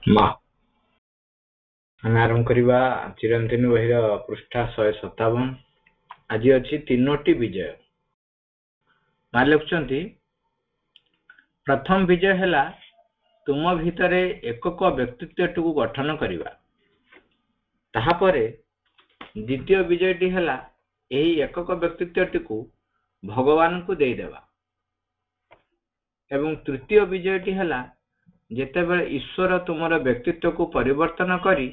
ମା ଆମେ ଆରମ୍ଭ କରିବା ଚିରନ୍ତନ ବହିର ପୃଷ୍ଠା 157। ଆଜି ଅଛି ତିନୋଟି ବିଜୟ। ମା ଲେଖୁଛନ୍ତି, ପ୍ରଥମ ବିଜୟ ହେଲା ତୁମ ଭିତରେ ଏକକ ବ୍ୟକ୍ତିତ୍ୱଟିକୁ ଗଠନ କରିବା। ତାହାପରେ ଦ୍ୱିତୀୟ ବିଜୟଟି ହେଲା ଏହି ଏକକ ବ୍ୟକ୍ତିତ୍ୱଟିକୁ ଭଗବାନଙ୍କୁ ଦେଇଦେବା। ଏବଂ ତୃତୀୟ ବିଜୟଟି ହେଲା ଯେତେବେଳେ ଈଶ୍ୱର ତୁମର ବ୍ୟକ୍ତିତ୍ୱକୁ ପରିବର୍ତ୍ତନ କରି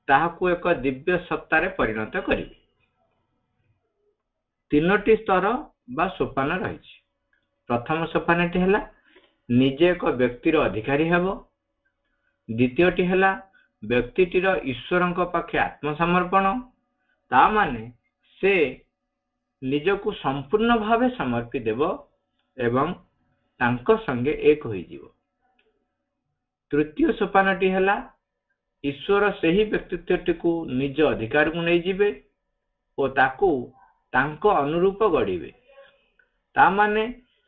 ତାହାକୁ ଏକ ଦିବ୍ୟ ସତ୍ତାରେ ପରିଣତ କରିବେ। ତିନୋଟି ସ୍ତର ବା ସୋପାନ ରହିଛି। ପ୍ରଥମ ସୋପାନଟି ହେଲା ନିଜେ ଏକ ବ୍ୟକ୍ତିର ଅଧିକାରୀ ହେବ। ଦ୍ୱିତୀୟଟି ହେଲା ବ୍ୟକ୍ତିଟିର ଈଶ୍ୱରଙ୍କ ପାଖେ ଆତ୍ମସମର୍ପଣ, ତା ମାନେ ସେ ନିଜକୁ ସମ୍ପୂର୍ଣ୍ଣ ଭାବେ ସମର୍ପି ଦେବ ଏବଂ ତାଙ୍କ ସଙ୍ଗେ ଏକ ହୋଇଯିବ। ତୃତୀୟ ସୋପାନଟି ହେଲା ଈଶ୍ୱର ସେହି ବ୍ୟକ୍ତିତ୍ୱଟିକୁ ନିଜ ଅଧିକାରକୁ ନେଇଯିବେ ଓ ତାକୁ ତାଙ୍କ ଅନୁରୂପ ଗଢ଼ିବେ, ତା ମାନେ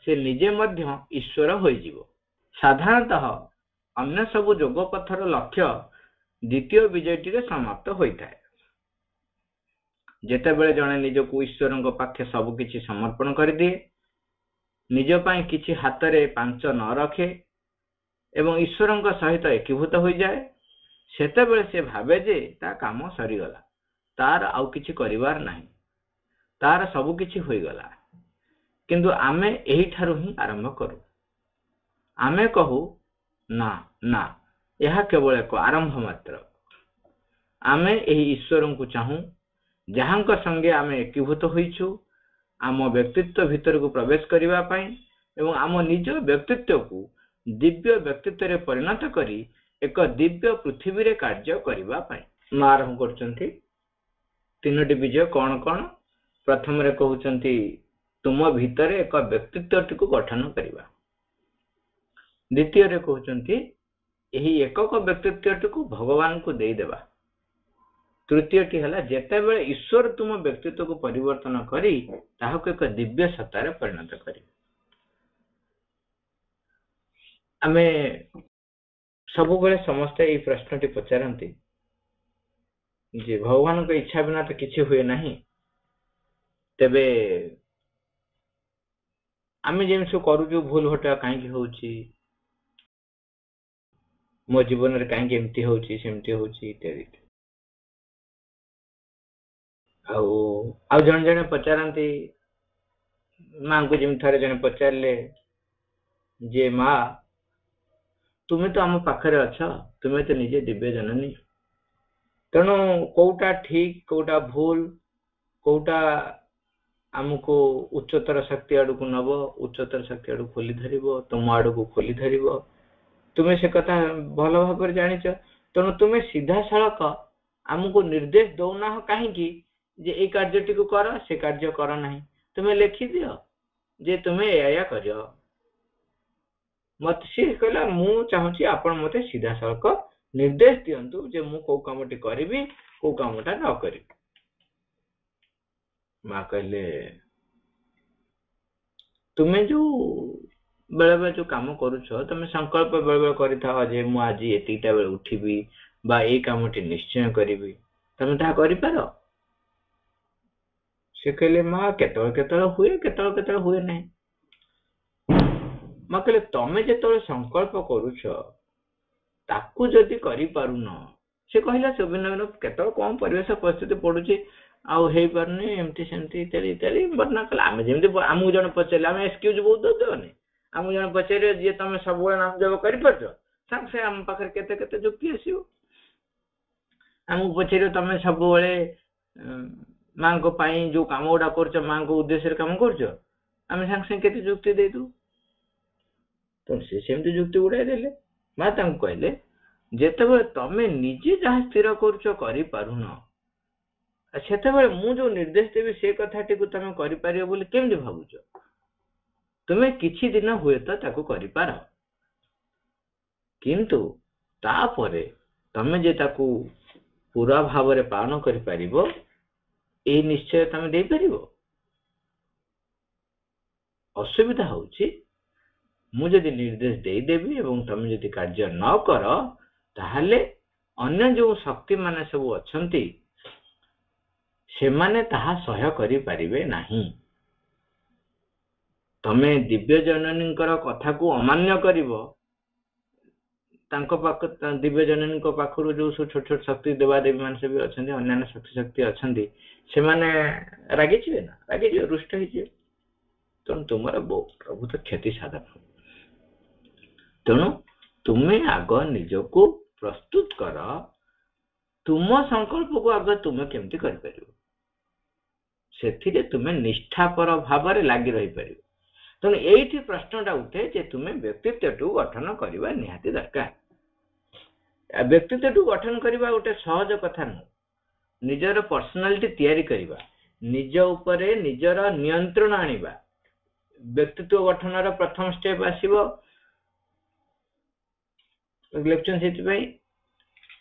ସେ ନିଜେ ମଧ୍ୟ ଈଶ୍ୱର ହୋଇଯିବ। ସାଧାରଣତଃ ଅନ୍ୟ ସବୁ ଯୋଗ ପଥର ଲକ୍ଷ୍ୟ ଦ୍ୱିତୀୟ ବିଜୟଟିରେ ସମାପ୍ତ ହୋଇଥାଏ। ଯେତେବେଳେ ଜଣେ ନିଜକୁ ଈଶ୍ୱରଙ୍କ ପାଖେ ସବୁକିଛି ସମର୍ପଣ କରିଦିଏ, ନିଜ ପାଇଁ କିଛି ହାତରେ ପାଞ୍ଚ ନ ରଖେ ଏବଂ ଈଶ୍ୱରଙ୍କ ସହିତ ଏକୀଭୂତ ହୋଇଯାଏ, ସେତେବେଳେ ସେ ଭାବେ ଯେ ତା କାମ ସରିଗଲା, ତାର ଆଉ କିଛି କରିବାର ନାହିଁ, ତାର ସବୁ କିଛି ହୋଇଗଲା। କିନ୍ତୁ ଆମେ ଏହିଠାରୁ ହିଁ ଆରମ୍ଭ କରୁ। ଆମେ କହୁ, ନା ନା, ଏହା କେବଳ ଏକ ଆରମ୍ଭ ମାତ୍ର। ଆମେ ଏହି ଈଶ୍ୱରଙ୍କୁ ଚାହୁଁ ଯାହାଙ୍କ ସଙ୍ଗେ ଆମେ ଏକୀଭୂତ ହୋଇଛୁ, ଆମ ବ୍ୟକ୍ତିତ୍ୱ ଭିତରକୁ ପ୍ରବେଶ କରିବା ପାଇଁ ଏବଂ ଆମ ନିଜ ବ୍ୟକ୍ତିତ୍ୱକୁ ଦିବ୍ୟ ବ୍ୟକ୍ତିତ୍ୱରେ ପରିଣତ କରି ଏକ ଦିବ୍ୟ ପୃଥିବୀରେ କାର୍ଯ୍ୟ କରିବା ପାଇଁ। ମା ଆରମ୍ଭ କରୁଛନ୍ତି ତିନୋଟି ବିଜୟ କଣ କଣ। ପ୍ରଥମରେ କହୁଛନ୍ତି ତୁମ ଭିତରେ ଏକ ବ୍ୟକ୍ତିତ୍ୱଟିକୁ ଗଠନ କରିବା। ଦ୍ୱିତୀୟରେ କହୁଛନ୍ତି ଏହି ଏକକ ବ୍ୟକ୍ତିତ୍ୱଟିକୁ ଭଗବାନଙ୍କୁ ଦେଇଦେବା। ତୃତୀୟଟି ହେଲା ଯେତେବେଳେ ଈଶ୍ୱର ତୁମ ବ୍ୟକ୍ତିତ୍ୱକୁ ପରିବର୍ତ୍ତନ କରି ତାହାକୁ ଏକ ଦିବ୍ୟ ସତ୍ତାରେ ପରିଣତ କରିବେ। ଆମେ ସବୁବେଳେ ସମସ୍ତେ ଏହି ପ୍ରଶ୍ନଟି ପଚାରନ୍ତି ଯେ ଭଗବାନଙ୍କ ଇଚ୍ଛା ବିନା ତ କିଛି ହୁଏ ନାହିଁ, ତେବେ ଆମେ ଯେମିତି ସବୁ କରୁଛୁ ଭୁଲ ଭଟକା କାହିଁକି ହଉଛି, ମୋ ଜୀବନରେ କାହିଁକି ଏମିତି ହଉଛି ସେମିତି ହଉଛି ଇତ୍ୟାଦି। ଆଉ ଜଣେ ଜଣେ ପଚାରନ୍ତି, ମାଙ୍କୁ ଯେମିତି ଥରେ ଜଣେ ପଚାରିଲେ ଯେ ମା ତୁମେ ତ ଆମ ପାଖରେ ଅଛ, ତୁମେ ତ ନିଜେ ଦିବ୍ୟ ଜନନୀ, ତେଣୁ କୋଉଟା ଠିକ କୋଉଟା ଭୁଲ, କୋଉଟା ଆମକୁ ଉଚ୍ଚତର ଶକ୍ତି ଆଡକୁ ନବ, ଉଚ୍ଚତର ଶକ୍ତି ଆଡକୁ ଖୋଲି ଧରିବ, ତୁମ ଆଡକୁ ଖୋଲି ଧରିବ, ତୁମେ ସେ କଥା ଭଲ ଭାବରେ ଜାଣିଛ। ତେଣୁ ତୁମେ ସିଧାସଳଖ ଆମକୁ ନିର୍ଦ୍ଦେଶ ଦଉନାହ କାହିଁକି ଯେ ଏଇ କାର୍ଯ୍ୟଟିକୁ କର, ସେ କାର୍ଯ୍ୟ କର ନାହିଁ। ତୁମେ ଲେଖିଦିଅ ଯେ ତୁମେ ଏଇଆ କରିବ। ମତେ ସିଏ କହିଲା ମୁଁ ଚାହୁଁଛି ଆପଣ ମତେ ସିଧାସଳଖ ନିର୍ଦ୍ଦେଶ ଦିଅନ୍ତୁ ଯେ ମୁଁ କୋଉ କାମଟି କରିବି, କୋଉ କାମଟା ନ କରିବି। ମା କହିଲେ ତୁମେ ଯୋଉ ବେଳେ ବେଳେ ଯୋଉ କାମ କରୁଛ, ତମେ ସଂକଳ୍ପ ବେଳେ ବେଳେ କରିଥାଅ ଯେ ମୁଁ ଆଜି ଏତିକିଟା ବେଳେ ଉଠିବି ବା ଏଇ କାମଟି ନିଶ୍ଚୟ କରିବି, ତମେ ତାହା କରିପାର? ସେ କହିଲେ ମା କେତେବେଳେ କେତେବେଳେ ହୁଏ, କେତେବେଳେ କେତେବେଳେ ହୁଏ ନାହିଁ। ମା କହିଲେ ତମେ ଯେତେବେଳେ ସଂକଳ୍ପ କରୁଛ ତାକୁ ଯଦି କରିପାରୁନ, ସେ କହିଲା ସେଦିନ କେତେବେଳେ କଣ ପରିବେଶ ପରିସ୍ଥିତି ପଡୁଛି ଆଉ ହେଇପାରୁନି, ଏମିତି ସେମିତି ଇତ୍ୟାଦି ଇତ୍ୟାଦି ବର୍ଣ୍ଣନା କଲେ। ଆମେ ଯେମିତି ଆମକୁ ଜଣେ ପଚାରିଲେ ଆମେ ଏକ୍ସକ୍ୟୁଜ ବହୁତ ଦେବନି। ଆମକୁ ଜଣେ ପଚାରିବେ ଯିଏ ତମେ ସବୁବେଳେ ନାମ ଜପ କରିପାରୁଛ, ସାଙ୍ଗେ ସାଙ୍ଗେ ଆମ ପାଖରେ କେତେ କେତେ ଯୁକ୍ତି ଆସିବ। ଆମକୁ ପଚାରିବ ତମେ ସବୁବେଳେ ମାଙ୍କ ପାଇଁ ଯୋଉ କାମ ଗୁଡା କରୁଛ, ମାଙ୍କ ଉଦ୍ଦେଶ୍ୟରେ କାମ କରୁଛ, ଆମେ ସାଙ୍ଗେ ସାଙ୍ଗେ କେତେ ଯୁକ୍ତି ଦେଇଦବୁ। ତ ସେ ସେମିତି ଯୁକ୍ତି ଗୁଡାଏ ଦେଲେ। ମା ତାଙ୍କୁ କହିଲେ ଯେତେବେଳେ ତମେ ନିଜେ ଯାହା ସ୍ଥିର କରୁଛ କରିପାରୁନ, ସେତେବେଳେ ମୁଁ ଯୋଉ ନିର୍ଦ୍ଦେଶ ଦେବି ସେ କଥାଟିକୁ ତମେ କରିପାରିବ ବୋଲି କେମିତି ଭାବୁଛ? ତୁମେ କିଛି ଦିନ ହୁଏତ ତାକୁ କରିପାର, କିନ୍ତୁ ତାପରେ ତମେ ଯେ ତାକୁ ପୁରା ଭାବରେ ପାଳନ କରିପାରିବ ଏଇ ନିଶ୍ଚୟ ତମେ ଦେଇପାରିବ? ଅସୁବିଧା ହଉଛି ମୁଁ ଯଦି ନିର୍ଦ୍ଦେଶ ଦେଇଦେବି ଏବଂ ତମେ ଯଦି କାର୍ଯ୍ୟ ନ କର, ताहले अन्य जो शक्ति माने सब अछंती सेमाने ताहा सहय करि परिबे नाही। तमे दिव्य जननींकर कथा को अमान्य करिवो तांको पाख दिव्य जननी को पाखरु जो छोट छोट शक्ति देवा देवी मान से भी अछंती अन्य शक्ति अछंती से माने रागी छिबे ना रागी जे रुष्ट हि जे तन तुमरा प्रभु तो क्षति साधन। तेणु तुम्हें आग निजको प्रस्तुत कर तुम संकल्प को आग तुम केमती कर परिबो सेथिरे तुम्हें निष्ठापर भाव रे लागि रही परिबो। तेणु एठी प्रश्नटा उठे जे तुम्हें व्यक्तित्व गठन करबा निहाती दरकार। व्यक्तित्व गठन करबा गोटे सहज कथा न निजर पर्सनालिटी तैयारी करबा निज उपरे निजर नियंत्रण आनिबा व्यक्तित्व गठन रा प्रथम स्टेप आसीबो इलेक्शन से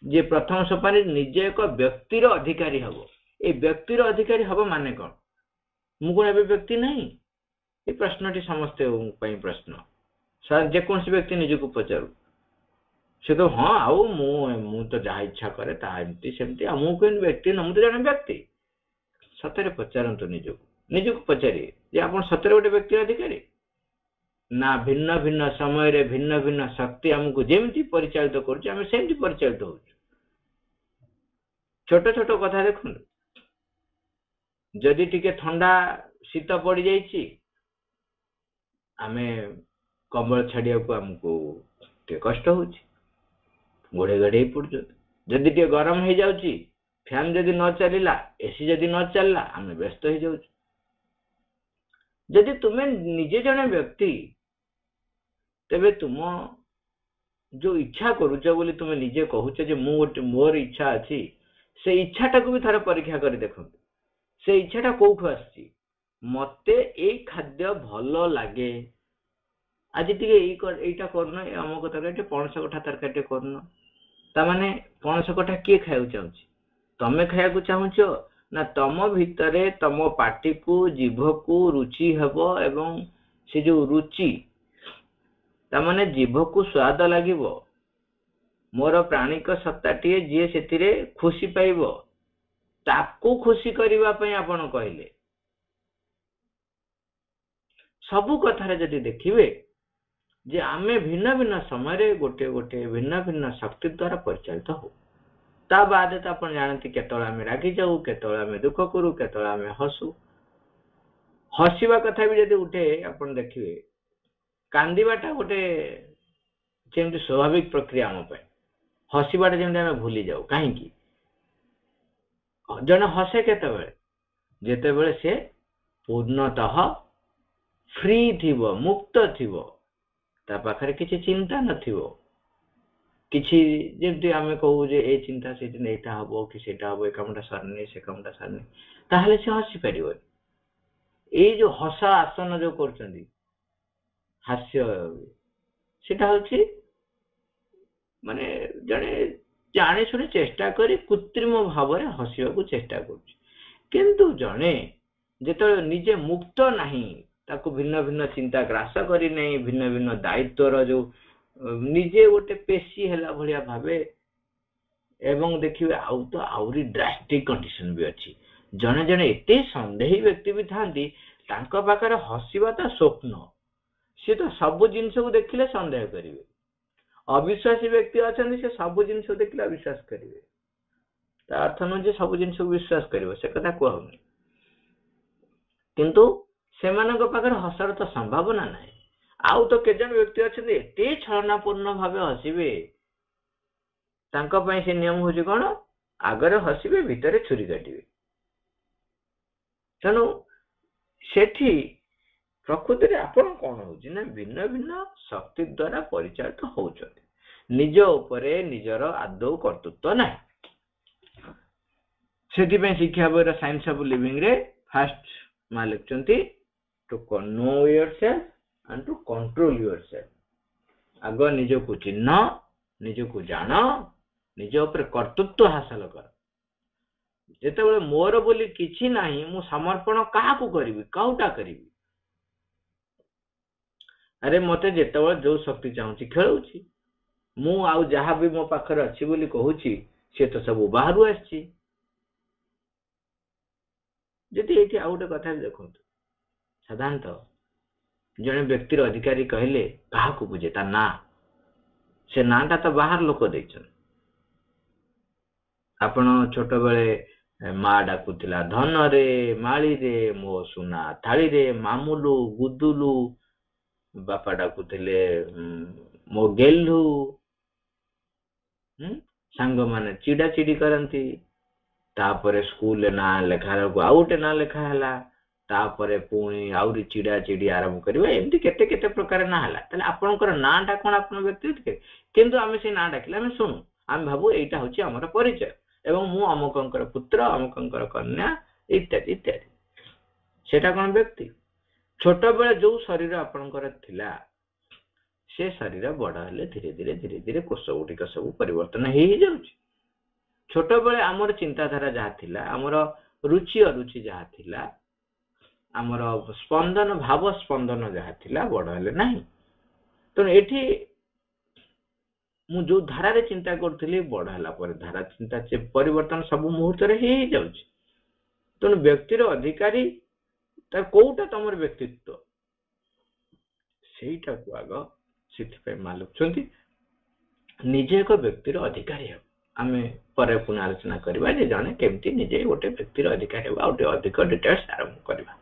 जे प्रथम सोपान निजे एक व्यक्तिर अधिकारी हबो। ए व्यक्तिर अधिकारी हबो माने कोन मु कोन एबे व्यक्ति नहीं ये प्रश्नटी समस्ते पई प्रश्न सर जे कोन से व्यक्ति निजे को पचारू से तो हाँ आउ मु तो जहा इच्छा करे ता एमती सेमती आ मु कोन व्यक्ति न मु तो जने व्यक्ति सतरे पचारंतु निजे को पचारी जे आपण सतरे गोटे व्यक्ति अधिकारी ना भिन्न भिन्न समय रे भिन्न भिन्न शक्ति हमको जेमती परिचालित करछ हम सेमती परिचालित हो। छोट छोट कथा देखुन जदि टिके ठंडा शीत पड़ जाइछि आमे कंबल छाड़िया को हमको टे कष्ट होछि गोड़े गड़े पड़ जदि टे गरम हो जाउछि फैन जदि न चलिला एसी जदि न चलला आमे व्यस्त हो जाउछि। जदि तुमे निजे जने व्यक्ति तेबे तुम जो इच्छा करूच बोली तुम निजे कहूच जे मोर इच्छा अच्छी से इच्छाटा को भी थोड़ा परीक्षा कर देखो से इच्छाटा कोठु आछि मते ए खाद्य भल लागे आज टिके एटा करना अमुक तरकारी पणस कठा तरकारी करना ता माने पणस कठा किए खाया चाहूची तमे खाया चाहूच ना तम भितरे तम पाटी को जीभ को रुचि हेबो एवं से जो रुचि तामाने जीभ को स्वाद लागिबो मोर प्राणिक सत्ताटीए जी से खुशी पाइब ताकू खुशी करबा पई आपण कहले सबु कथारे जदि देखिबे जे आमे भिन्न भिन्न समय रे गोटे गोटे भिन्न भिन्न शक्ति द्वारा परिचालित हो ता बाद त आपण जानती केतळ आमे रागी जाऊ केतळ आमे दुख करू केतळ आमे हसू हसीबा कथा भी जदि उठे आपण देखिबे कांदीबाटा गोटे जेमती स्वाभाविक प्रक्रिया आम पे हसीबाटा जेमती आमे भूली जाऊ कहीं जने हसे केतेबेले जेतेबेले से पूर्णतः फ्री थिबो मुक्त थिबो ता पाखरे किछि चिंता नथिबो किछि जेमती आमे कहू जे ए चिंता से एटा हबो कि सेटा हबो ए कामटा सरने से कामटा सरने ताहले से हसी परिबो ए जो हसा आसन जो करचंदी हास्य सेटा होछि माने जने जाने सुने चेष्टा करी कृत्रिम भाव रे हसिया को चेष्टा करूछि किंतु जने जेतो निजे मुक्त नाही ताको भिन्न भिन्न चिंता ग्रास करी नहीं भिन्न भिन्न दायित्वर जो निजे गोटे पेशी हैला भलिया भाबे एवं देखिबे आउ तो आउरी ड्रास्टिक कंडीशन भी अछि जने जने एते संदेही व्यक्ति भी थांती तांको पाकर हसिबा तो स्वप्न से तो सब जिनस को देखिले संदेह करिवे अविश्वासी व्यक्ति अछन से सब जिनस को देखिले अविश्वास करिवे ता अर्थ न जे सब जिनस को विश्वास करिवो से कथा को होनी किंतु सेमानक पाकर हसर तो संभावना नाही आउ तो केजन व्यक्ति अछन एते छलनापूर्ण भावे हसिबे तांको पई से नियम होछि कोन आगरे हसिबे भितरे छुरी काटिबे तनो सेठी प्रकृति रे आपण कोन होछि ना भिन्न भिन्न शक्ति द्वारा परिचालित होउछथि निज उपरे निजर आदौ कर्तृत्व नाही सेठी पे शिक्षा बोर साइंस ऑफ लिविंग रे फर्स्ट मा लिखचंती to know yourself and to control yourself आगो निज को चिन्ह निज को जान निज ऊपर कर्तृत्व हासिल कर जेतेबेले मोर बोली किछि नाही मु समर्पण काहा को करिवि काउटा करिवि अरे मते जेतेबेले जो शक्ति चाहूची खेलउची ମୁଁ ଆଉ ଯାହା ବି ମୋ ପାଖରେ ଅଛି ବୋଲି କହୁଛି ସେ ତ ସବୁ ବାହାରୁ ଆସିଛି। ଯଦି ଏଇଠି ଆଉ ଗୋଟେ କଥା ବି ଦେଖନ୍ତୁ, ସାଧାରଣତଃ ଜଣେ ବ୍ୟକ୍ତିର ଅଧିକାରୀ କହିଲେ କାହାକୁ ବୁଝେ? ତା ନାଁ। ସେ ନାଁଟା ତ ବାହାର ଲୋକ ଦେଇଛନ୍ତି। ଆପଣ ଛୋଟବେଳେ ମା ଡାକୁଥିଲା ଧନରେ ମାଳିରେ ମୋ ସୁନା ଥାଳିରେ, ମାମୁଲୁ ଗୁଦୁଲୁ, ବାପା ଡାକୁଥିଲେ ମୋ ଗେହ୍ଲୁ। ସାଙ୍ଗମାନେ ଚିଡା ଚିଡି କରନ୍ତି। ତାପରେ ସ୍କୁଲରେ ନାଁ ଲେଖା ବେଳକୁ ଆଉ ଗୋଟେ ନାଁ ଲେଖା ହେଲା। ତାପରେ ପୁଣି ଆହୁରି ଚିଡା ଚିଡି ଆରମ୍ଭ କରିବା। ଏମିତି କେତେ କେତେ ପ୍ରକାର ନାଁ ହେଲା। ତାହେଲେ ଆପଣଙ୍କର ନାଁ ଟା କଣ ଆପଣ ବ୍ୟକ୍ତି? କିନ୍ତୁ ଆମେ ସେଇ ନାଁ ଡାକିଲେ ଆମେ ଶୁଣୁ, ଆମେ ଭାବୁ ଏଇଟା ହଉଛି ଆମର ପରିଚୟ ଏବଂ ମୁଁ ଅମୁକଙ୍କର ପୁତ୍ର, ଅମୁକଙ୍କର କନ୍ୟା, ଇତ୍ୟାଦି ଇତ୍ୟାଦି। ସେଟା କଣ ବ୍ୟକ୍ତି? ଛୋଟବେଳେ ଯୋଉ ଶରୀର ଆପଣଙ୍କର ଥିଲା ସେ ଶରୀର ବଡ ହେଲେ ଧୀରେ ଧୀରେ ଧୀରେ ଧୀରେ କୋଷ ଗୁଡିକ ସବୁ ପରିବର୍ତ୍ତନ ହେଇଯାଉଛି। ଛୋଟବେଳେ ଆମର ଚିନ୍ତାଧାରା ଯାହା ଥିଲା, ଆମର ରୁଚି ଅରୁଚି ଯାହା ଥିଲା, ଆମର ସ୍ପନ୍ଦନ ଭାବ ସ୍ପନ୍ଦନ ଯାହା ଥିଲା, ବଡ ହେଲେ ନାହିଁ। ତେଣୁ ଏଠି ମୁଁ ଯୋଉ ଧାରାରେ ଚିନ୍ତା କରୁଥିଲି, ବଡ ହେଲା ପରେ ଧାରା ଚିନ୍ତା ପରିବର୍ତ୍ତନ ସବୁ ମୁହୂର୍ତ୍ତରେ ହେଇଯାଉଛି। ତେଣୁ ବ୍ୟକ୍ତିର ଅଧିକାରୀ ତାର କୋଉଟା ତମର ବ୍ୟକ୍ତିତ୍ୱ, ସେଇଟାକୁ ଆଗ ସେଥିପାଇଁ ମା ଲେଖୁଛନ୍ତି ନିଜେ ଏକ ବ୍ୟକ୍ତିର ଅଧିକାରୀ ହେବ। ଆମେ ପରେ ପୁଣି ଆଲୋଚନା କରିବା ଯେ ଜଣେ କେମିତି ନିଜେ ଗୋଟେ ବ୍ୟକ୍ତିର ଅଧିକାରୀ ହେବ, ଆଉ ଟିକେ ଅଧିକ ଡିଟେଲ୍ସ ଆରମ୍ଭ କରିବା।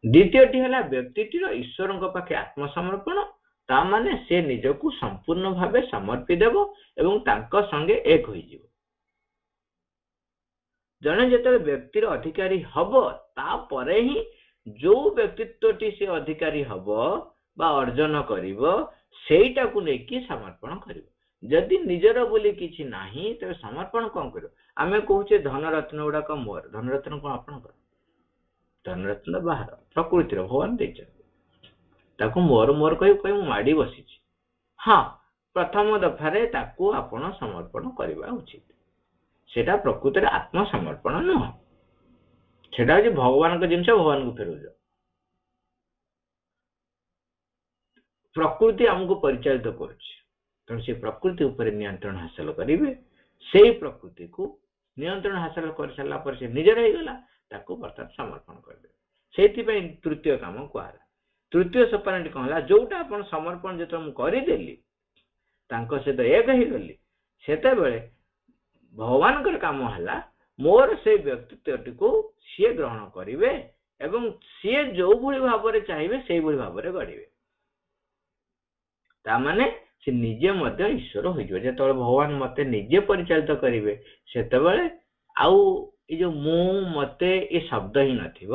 ଦ୍ୱିତୀୟଟି ହେଲା ବ୍ୟକ୍ତିଟିର ଈଶ୍ୱରଙ୍କ ପାଖେ ଆତ୍ମସମର୍ପଣ। ତା ମାନେ ସେ ନିଜକୁ ସମ୍ପୂର୍ଣ୍ଣ ଭାବେ ସମର୍ପି ଦେବ ଏବଂ ତାଙ୍କ ସଙ୍ଗେ ଏକ ହୋଇଯିବ। ଜଣେ ଯେତେବେଳେ ବ୍ୟକ୍ତିର ଅଧିକାରୀ ହବ, ତାପରେ ହିଁ ଯୋଉ ବ୍ୟକ୍ତିତ୍ୱଟି ସେ ଅଧିକାରୀ ହବ ବା ଅର୍ଜନ କରିବ ସେଇଟାକୁ ନେଇକି ସମର୍ପଣ କରିବ। ଯଦି ନିଜର ବୋଲି କିଛି ନାହିଁ ତେବେ ସମର୍ପଣ କଣ କରିବ? ଆମେ କହୁଛେ ଧନରତ୍ନ ଗୁଡାକ ମୋର। ଧନରତ୍ନ କଣ ଆପଣଙ୍କର? ଧନରତ୍ନ ବାହାର ପ୍ରକୃତିର, ଭଗବାନ ଦେଇଛନ୍ତି। ତାକୁ ମୋର ମୋର କହି କହି ମୁଁ ମାଡି ବସିଛି। ହଁ, ପ୍ରଥମ ଦଫାରେ ତାକୁ ଆପଣ ସମର୍ପଣ କରିବା ଉଚିତ। ସେଟା ପ୍ରକୃତରେ ଆତ୍ମସମର୍ପଣ ନୁହଁ, ସେଟା ହଉଛି ଭଗବାନଙ୍କ ଜିନିଷ, ଭଗବାନଙ୍କୁ ଫେରଉଛ। ପ୍ରକୃତି ଆମକୁ ପରିଚାଳିତ କରୁଛି, ତେଣୁ ସେ ପ୍ରକୃତି ଉପରେ ନିୟନ୍ତ୍ରଣ ହାସଲ କରିବେ। ସେଇ ପ୍ରକୃତିକୁ ନିୟନ୍ତ୍ରଣ ହାସଲ କରିସାରିଲା ପରେ ସେ ନିଜର ହେଇଗଲା, ତାକୁ ବର୍ତ୍ତମାନ ସମର୍ପଣ କରିବେ। ସେଇଥିପାଇଁ ତୃତୀୟ କାମ କୁହାହେଲା। ତୃତୀୟ ସୋପାନଟି କଣ ହେଲା? ଯୋଉଟା ଆପଣ ସମର୍ପଣ ଯେତେବେଳେ ମୁଁ କରିଦେଲି, ତାଙ୍କ ସହିତ ଏକ ହେଇଗଲି, ସେତେବେଳେ ଭଗବାନଙ୍କର କାମ ହେଲା ମୋର ସେଇ ବ୍ୟକ୍ତିତ୍ୱଟିକୁ ସିଏ ଗ୍ରହଣ କରିବେ ଏବଂ ସିଏ ଯୋଉଭଳି ଭାବରେ ଚାହିଁବେ ସେଇଭଳି ଭାବରେ ଗଢିବେ। ତାମାନେ ସେ ନିଜେ ମଧ୍ୟ ଈଶ୍ୱର ହୋଇଯିବ। ଯେତେବେଳେ ଭଗବାନ ମତେ ନିଜେ ପରିଚାଳିତ କରିବେ, ସେତେବେଳେ ଆଉ ଏଇ ଯୋଉ ମୁଁ ମତେ ଏ ଶବ୍ଦ ହିଁ ନଥିବ।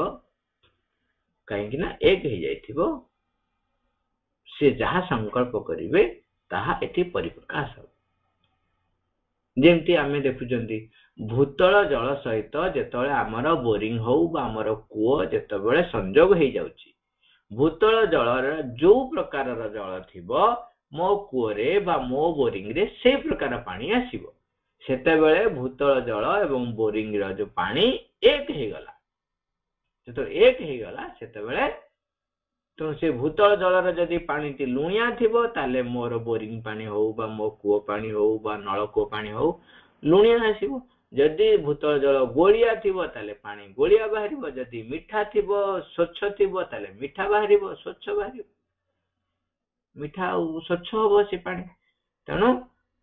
କାହିଁକି ନା ଏକ ହେଇଯାଇଥିବ। ସେ ଯାହା ସଂକଳ୍ପ କରିବେ ତାହା ଏଠି ପରିପ୍ରକାଶ ହେବ। ଯେମିତି ଆମେ ଦେଖୁଛନ୍ତି ଭୂତଳ ଜଳ ସହିତ ଯେତେବେଳେ ଆମର ବୋରିଂ ହଉ ବା ଆମର କୂଅ ଯେତେବେଳେ ସଂଯୋଗ ହେଇଯାଉଛି, ଭୂତଳ ଜଳର ଯୋଉ ପ୍ରକାରର ଜଳ ଥିବ ମୋ କୂଅରେ ବା ମୋ ବୋରିଂରେ ସେଇ ପ୍ରକାର ପାଣି ଆସିବ। ସେତେବେଳେ ଭୂତଳ ଜଳ ଏବଂ ବୋରିଂର ଯୋଉ ପାଣି ଏକ ହେଇଗଲା। ଯେତେବେଳେ ଏକ ହେଇଗଲା ସେତେବେଳେ ତେଣୁ ସେ ଭୂତଳ ଜଳର ଯଦି ପାଣିଟି ଲୁଣିଆ ଥିବ ତାହେଲେ ମୋର ବୋରିଂ ପାଣି ହଉ ବା ମୋ କୂଅ ପାଣି ହଉ ବା ନଳକୂଅ ପାଣି ହଉ ଲୁଣିଆ ଆସିବ। ଯଦି ଭୂତଳ ଜଳ ଗୋଳିଆ ଥିବ ତାହେଲେ ପାଣି ଗୋଳିଆ ବାହାରିବ। ଯଦି ମିଠା ଥିବ, ସ୍ୱଚ୍ଛ ଥିବ, ତାହେଲେ ମିଠା ବାହାରିବ, ସ୍ୱଚ୍ଛ ବାହାରିବ। ମିଠା ଆଉ ସ୍ୱଚ୍ଛ ହବ ସେ ପାଣି। ତେଣୁ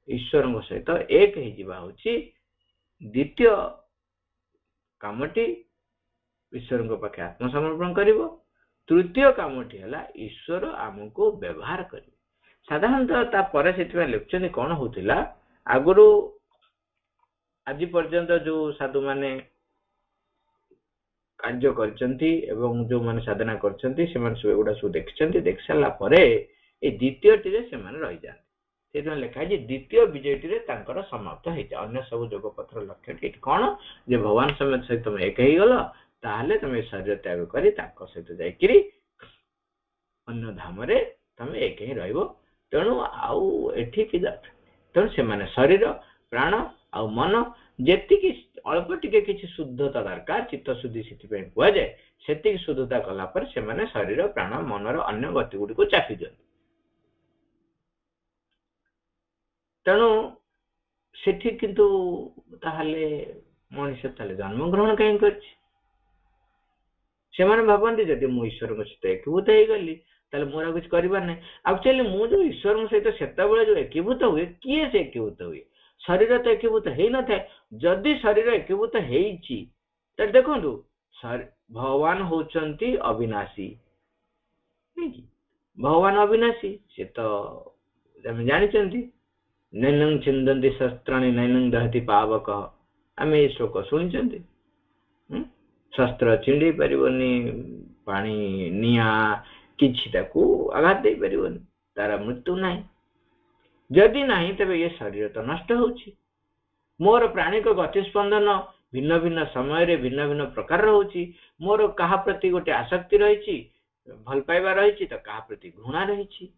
ଈଶ୍ୱରଙ୍କ ସହିତ ଏକ ହେଇଯିବା ହଉଛି ଦ୍ୱିତୀୟ କାମଟି। ଈଶ୍ୱରଙ୍କ ପାଖେ ଆତ୍ମସମର୍ପଣ କରିବ। ତୃତୀୟ କାମଟି ହେଲା ଈଶ୍ୱର ଆମକୁ ବ୍ୟବହାର କରିବେ। ସାଧାରଣତଃ ତାପରେ ସେଥିପାଇଁ ଲେଖୁଛନ୍ତି କଣ ହଉଥିଲା, ଆଗରୁ ଆଜି ପର୍ଯ୍ୟନ୍ତ ଯୋଉ ସାଧୁମାନେ କାର୍ଯ୍ୟ କରିଛନ୍ତି ଏବଂ ଯୋଉମାନେ ସାଧନା କରିଛନ୍ତି ସେମାନେ ସବୁ ଏଗୁଡା ସବୁ ଦେଖିଛନ୍ତି। ଦେଖି ସାରିଲା ପରେ ଏଇ ଦ୍ୱିତୀୟଟିରେ ସେମାନେ ରହିଯାନ୍ତି। ସେଥିପାଇଁ ଲେଖା ହେଇଛି ଦ୍ୱିତୀୟ ବିଜୟଟିରେ ତାଙ୍କର ସମାପ୍ତ ହେଇଯାଏ। ଅନ୍ୟ ସବୁ ଯୋଗପତ୍ର ଲକ୍ଷ୍ୟଟି ଏଠି କଣ ଯେ ଭଗବାନ ସହିତ ତମେ ଏକ ହେଇଗଲ, ତାହେଲେ ତମେ ଶରୀର ତ୍ୟାଗ କରି ତାଙ୍କ ସହିତ ଯାଇକିରି ଅନ୍ୟ ଧାମରେ ତମେ ଏକ ହିଁ ରହିବ। ତେଣୁ ଆଉ ଏଠି କି ଦରକାର। ତେଣୁ ସେମାନେ ଶରୀର, ପ୍ରାଣ ଆଉ ମନ ଯେତିକି ଅଳ୍ପ ଟିକେ କିଛି ଶୁଦ୍ଧତା ଦରକାର, ଚିତ୍ତ ଶୁଦ୍ଧି ସେଥିପାଇଁ କୁହାଯାଏ, ସେତିକି ଶୁଦ୍ଧତା କଲା ପରେ ସେମାନେ ଶରୀର, ପ୍ରାଣ, ମନର ଅନ୍ୟ ଗତି ଗୁଡିକୁ ଚାପି ଦିଅନ୍ତି। तेणु सेठी किंतु ताहले मनुष्य ताले जन्म ग्रहण कहीं करछि सेमाने भाबंती जदि मु ईश्वर को सहित एकीभूत हो गली ताले मोर कुछ करिबार नै एक्चुअली मु जो ईश्वर को सहित सेता बेले जो एकीभूत हुए किए से एकीभूत हुए शरीर तो एकीभूत हेई न थाए जदि शरीर एकीभूत हेइछि त देखंतु भगवान होचंती अविनाशी भगवान अविनाशी से तो हम जानिचंती नैनं छिंदन्ति शस्त्राणि नैनं दहति पावक आमे ए श्लोक सुनिचंती शस्त्र छिंडी परिबनी पानी निया किछि ताकू आघात दे परिबनी तारा मृत्यु नाही जदि नाही तबे ये शरीर तो नष्ट होछि मोर प्राणिक गतिस्पंदन भिन्न भिन्न समय रे भिन्न भिन्न प्रकार होछि मोर कहा प्रति गोटे आसक्ति रहिछि भल पाइबा रहिछि तो कहा प्रति घृणा रहिछि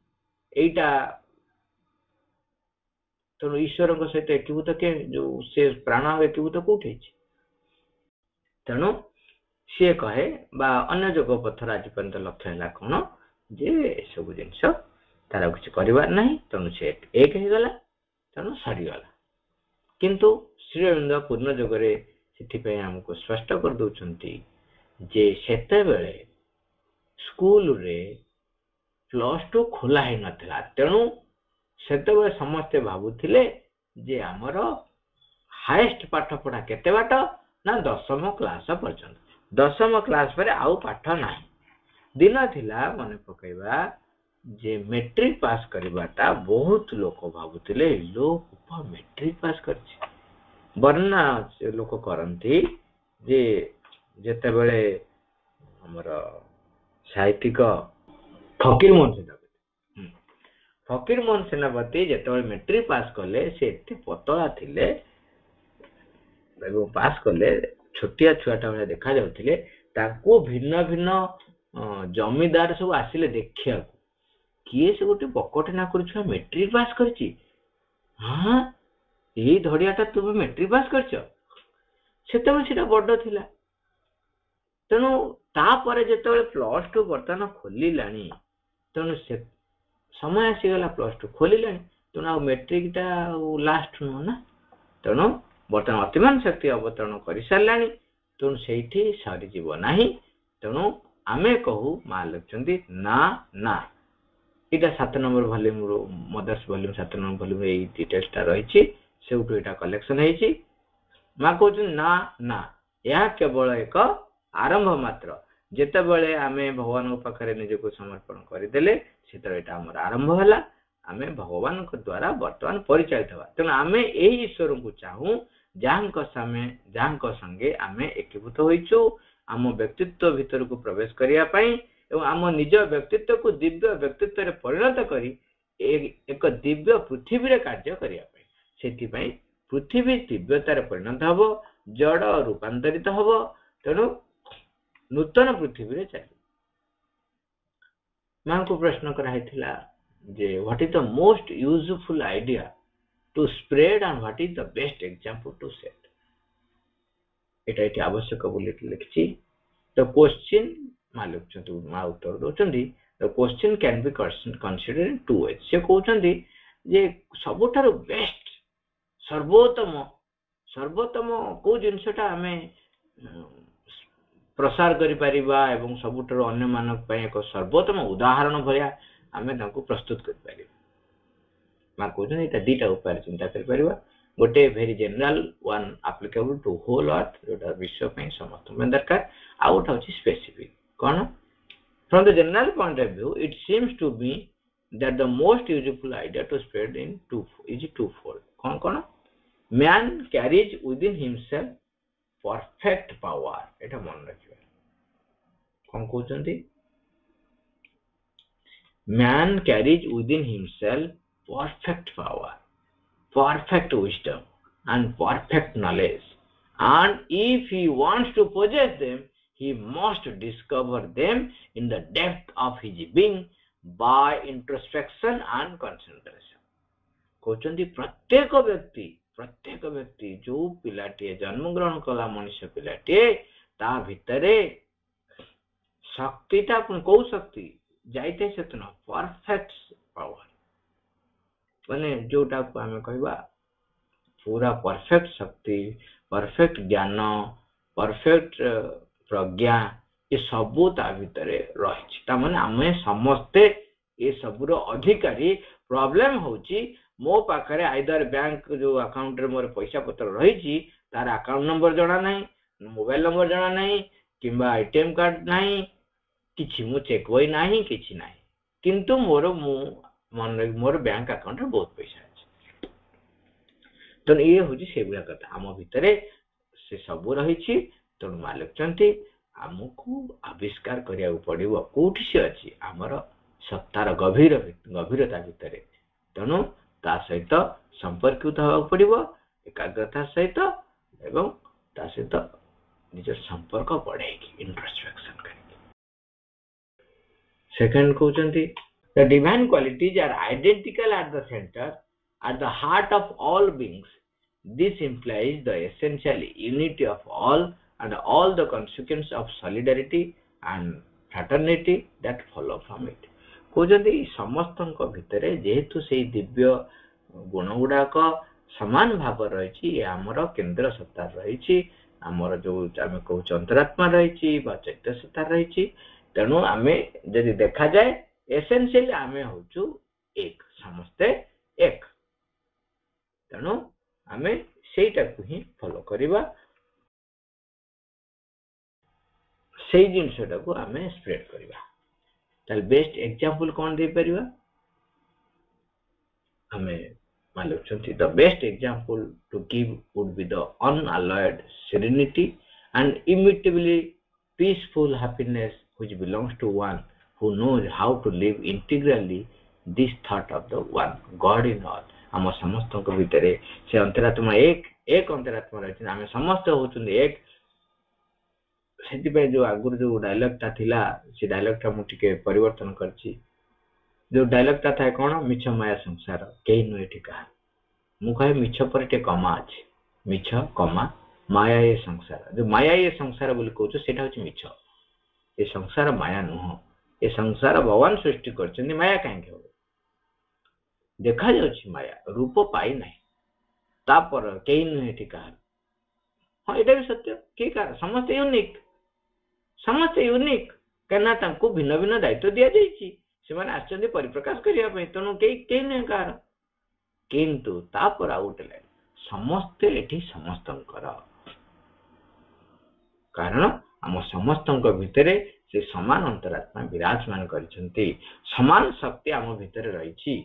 एटा तो ईश्वर को सहित एकीभूत के जो से प्राण एकीभूत कोठे तेणु सी कहे बा अन्य जोग पथर आज पर्यंत लक्ष्य है कौन जे सब जिनस तार किसी करवार ना तेणु से एक हो गला तेणु सरीगला किंतु श्री अरविंद पूर्ण जोगरे से आमको स्पष्ट कर दौरान जे सेते बेले स्कूल रे +2 खोला ही नथिला तेणु सेते बेले समस्ते भाबुथिले जे हमर हाईएस्ट पाठ पढ़ा केते बाट ना 10th क्लास पर्यंत 10th क्लास पर आउ पाठ नाही दिन थिला मने पकैबा जे मैट्रिक पास करबाटा बहुत लोक भाबुथिले लोक मैट्रिक पास करछि वर्णना लोक करंती जे जेते बेले हमर साहित्यिक फकीर मोहन सेनापति जेते बेले मैट्रिक पास कले से एते पतला थिले पास कले छोटिया छुआटा भाई देखा जाउथिले ताको भिन्न भिन्न जमीदार सब आसिले देखिया किए से गोटे बकटे ना करछुआ मैट्रिक पास करछि हां एई धड़ियाटा तू मैट्रिक पास करछ सेते बेले सेटा बड्ड थिला तेणु तापर जेते बेले +2 बर्तन खोली लानी तेणु से समय आसीगला +2 खोली लानी तेणु आ मैट्रिक टा लास्ट नो ना तेणु बर्तमान अतिमान शक्ति अवतरण कर सारानी तेणु से सरीजीव ना तेणु आमे कहू माँ लिखुं ना ना यहाँ 7 number volume mothers volume 7 number volume ये डिटेल्सटा रही से कलेक्शन है माँ कहते ना ना यह केवल एक आरंभ मात्र जिते बड़े आमे भगवान पाखे निजक समर्पण करदे से आमर आरंभ है आमे भगवान द्वारा बर्तमान परिचालित हवा तेणु आमे यही ईश्वर को चाहूँ जहाँ संगे आमे एकीभूत होइछु आम व्यक्तित्व भीतर को प्रवेश करने एवं आम निज व्यक्तित्व को दिव्य व्यक्तित्व रे परिणत करी एक दिव्य पृथ्वी रे कार्य करने से पृथ्वी दिव्यतार परिणत हम जड़ रूपांतरित हम तेणु नूतन पृथ्वी रे चली मां को प्रश्न कराइथिला जे what is the most useful idea to spread and what is the best example to set एटा एटी आवश्यक बोली लिखछि द क्वेश्चन मां उत्तर दोचंदी the question can be considered in 2 ways से कहउचंदी जे सबठारो बेस्ट सर्वोत्तम को जिनसटा हमें प्रसार करि परिबा एवं सबठारो अन्य मानक पय एक सर्वोत्तम उदाहरण भया हमें ताको प्रस्तुत करि परिबा मां कहउचंदी एटा दीटा उपाय चिंता करि परिबा गोटे very general one applicable to whole earth जोटा विश्व पे समस्त में दरकार आउट होची स्पेसिफिक कौन from the general point of view it seems to be that the most useful idea to spread in two fold कौन कौन man carries within himself perfect power एटा मन रखिबा कौन कहउचंदी man carries within himself perfect power perfect wisdom and perfect knowledge, and if he wants to possess them he must discover them in the depth of his being by introspection and concentration कहउचंदी प्रत्येक व्यक्ति जो पिलाटे जन्म ग्रहण कला मनुष्य पिलाटे ता भितरे शक्तिटा कौ शक्ति जाइते सेतन परफेक्ट पावर माने जोटा को आमे कहबा पूरा परफेक्ट शक्ति, परफेक्ट ज्ञान, परफेक्ट प्रज्ञा ये सबू ता भितरे रही ता माने आमे समस्ते ये सबुर अधिकारी। प्रॉब्लम होची मो पाखरे आइदर बैंक जो अकाउंट रे मोर पैसा पत्र रही तार अकाउंट नंबर जना नहीं, मोबाइल नंबर जना नहीं, किंबा एटीएम कार्ड नहीं, किछि मु चेक बई नहीं, किछि नहीं, किंतु मोर मोर बैंक अकाउंट रे बहुत पैसा अछि। तो ये होची से बुला कथा आम भितरे से सब रही। तो मालिक चंती आमको आविष्कार करिया पड़िबो कोठी से अछि हमर सत्तार गभीरता भितरे। तेणु ता सहित संपर्कित होगा पड़िबो एकाग्रता सहित एवं ता सहित निज संपर्क बढ़ेगी इंट्रोस्पेक्शन करके। सेकंड कहउचंती the divine qualities are identical at the centre at the heart of all beings. This implies the essential unity of all and all the consequences of solidarity and fraternity that follow from it. कहते समस्त भितर जेहेतु से दिव्य गुण गुड़ाक समान भाव रही आमर केन्द्र सत्ता रही आमर जो आम कौ अंतरात्मा रही चैत्य सत्ता रही। तेणु आम जदि देखा जाए एसेंशियली आम हूँ एक समस्ते एक। तेणु आम सेटा ही फॉलो करिबा से जिनसटा को आम स्प्रेड करिबा। ताल बेस्ट एग्जांपल कौन दे परिबा आमे मालुचंती the best example to give would be the unalloyed serenity and immutably peaceful happiness which belongs to one who knows how to live integrally this thought of the one God in all। आम समस्त भितर से अंतरात्मा एक अंतरात्मा रही आम समस्त होचुंदी एक। से जो आगुर जो डायलॉग ता थिला से डायलॉग ता मुझे परिवर्तन करछि। जो डायलॉग ता था कौन मिछ माया संसार कई नुहे ठिका मु कहे मिछ पर टे कमा अछि मिछ कमा माया ये संसार। जो माया ये संसार बोली कहछु सेटा होछि मिछ। ये संसार माया नुह ये संसार भगवान सृष्टि करछन माया काहे हो देखा जाउछि माया रूप पाई नहीं तापर कई नुहे ठिका। हाँ एटा भी सत्य के कार समस्त यूनिक कहना तांको भिन्न भिन्न दायित्व दिया जाइछि से माने आछन्ति परिप्रकाश करिया पे। तेणु कई नुहे कार किंतु तापर आउट लाइन समस्ते एठी समस्तंकर कारण आम समस्तंक भितरे से समान अंतरात्मा विराजमान करिसंती समान शक्ति आम भितरे रहिछि।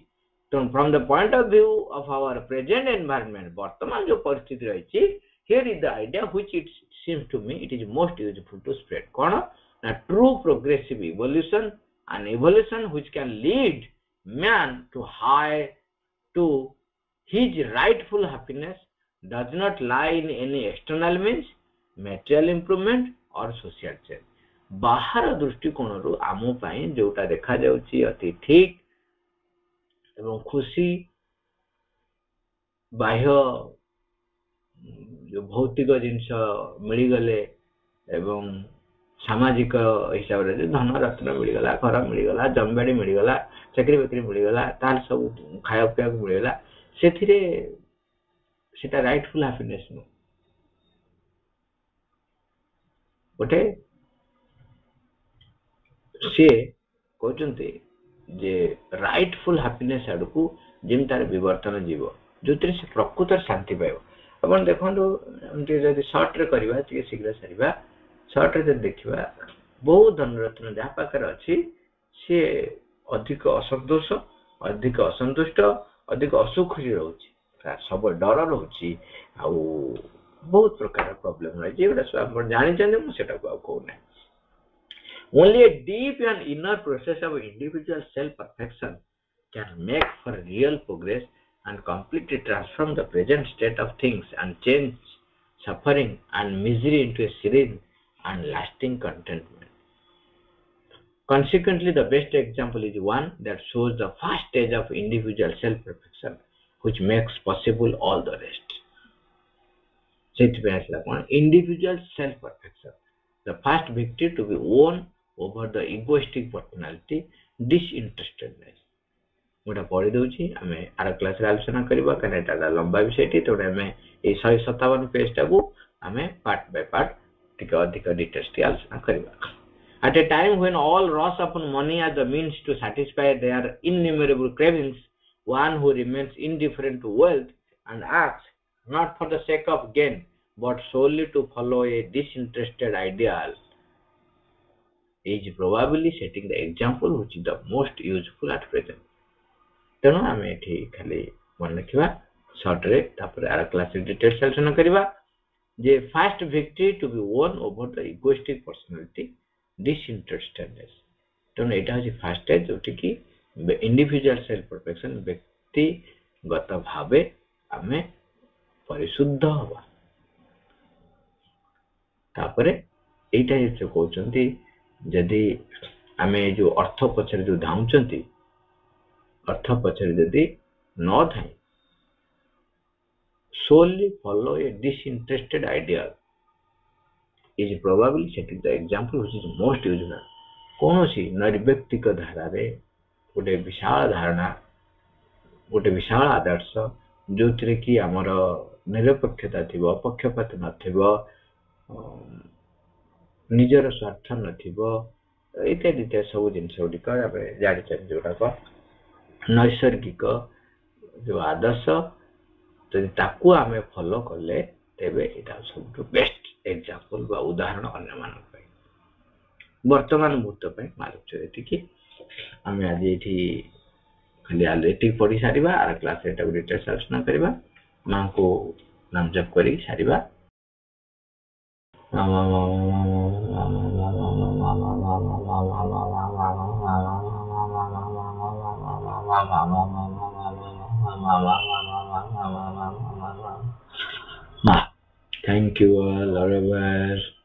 तो from the point of view of our present environment वर्तमान जो परिस्थिति रही here is the idea which it seems to me it is most useful to spread कौन ना true progressive evolution an evolution which can lead man to his rightful happiness does not lie in any external means material improvement or social change। बाहर दृष्टिकोण रु आम पाई जोटा देखा जाउची अति ठीक एवं खुशी बाह्य जो भौतिक जिनस मिलगले एवं सामाजिक हिसाब से धन रत्न मिलगला घर मिलगला जमीबाड़ी मिलगला चाकरी बाकरी मिलगला ताल सब खाया पिया मिलगला सेटा राइटफुल हैप्पीनेस नु गोटे सी कहते जे राइटफुल हैप्पीनेस आड़ को जिम तार विवर्तन जीव जो से प्रकृत शांति पाइब। अपन देखो सर्ट रे करवा शीघ्र सारा सर्ट रे देखा बहुत धनरत्न जहाँ पाखे अच्छी सी अधिक असंतोष अधिक असंतुष्ट अधिक असुखी रोचे सब डर रोचे बहुत प्रकार प्रॉब्लम रही सब जानते मुझे कहना। Only a deep and inner process of individual self-perfection can make for real progress and completely transform the present state of things and change suffering and misery into a serene and lasting contentment. Consequently, the best example is one that shows the first stage of individual self-perfection, which makes possible all the rest. Individual self-perfection, the first victory to be won over the egoistic personality, disinterestedness. गोटा पढ़ी दूची आम are class आलोचना करवा कहीं लंबा विषय तेणु आम ये 157 पेज टाक आम पार्ट बाय पार्ट टिके अधिक डिटेल्स आलोचना करवा. At a time when all rush upon money as the means to satisfy their innumerable cravings, one who remains indifferent to wealth and acts not for the sake of gain but solely to follow a disinterested ideal is probably setting the example which is the most useful at present. ତେଣୁ ଆମେ ଏଠି ଖାଲି ମନେ ରଖିବା ସର୍ଟରେ ତାପରେ ଆର କ୍ଲାସରେ details ଆଲୋଚନା କରିବା ଯେ first victory to be won over the egoistic personality disinterestedness. ତେଣୁ ଏଇଟା ହେଉଛି ଫାଷ୍ଟ ଷ୍ଟେଜ୍ ଯୋଉଠିକି ଇଣ୍ଡିଭିଜୁଆଲ ସେଲ୍ଫ ପରଫେକ୍ସନ ବ୍ୟକ୍ତିଗତ ଭାବେ ଆମେ ପରିଶୁଦ୍ଧ ହବା. ତାପରେ ଏଇଟା ସେ କହୁଛନ୍ତି ଯଦି ଆମେ ଯୋଉ ଅର୍ଥ ପଛରେ ଯୋଉ ଧାଉଁଛନ୍ତି अर्थ पछरे जदि न थाए solely follow a disinterested ideal is probably setting the example which is most useful. कौन सी नैर्व्यक्तिक धारा रे गोटे विशाल धारणा गोटे विशाल आदर्श जो थरे कि हमर निरपेक्षता थिबो पक्षपात नथिबो निजर स्वार्थ नथिबो इत्यादि सब जिनस गुड़िक जानी जोड़ाक नैसर्गिक जो आदर्श जदि ताकू आमे फॉलो करले तेबे एटा सबटु बेस्ट एग्जांपल बा उदाहरण अन्य मान पे वर्तमान मुहूर्त पे मालूम एति कि आमे आज एठी खाली एटी पढ़ी सारिबा आर क्लास एटा डिटेल्स आलोचना करबा मां को नाम जप करी सारिबा. Thank you all.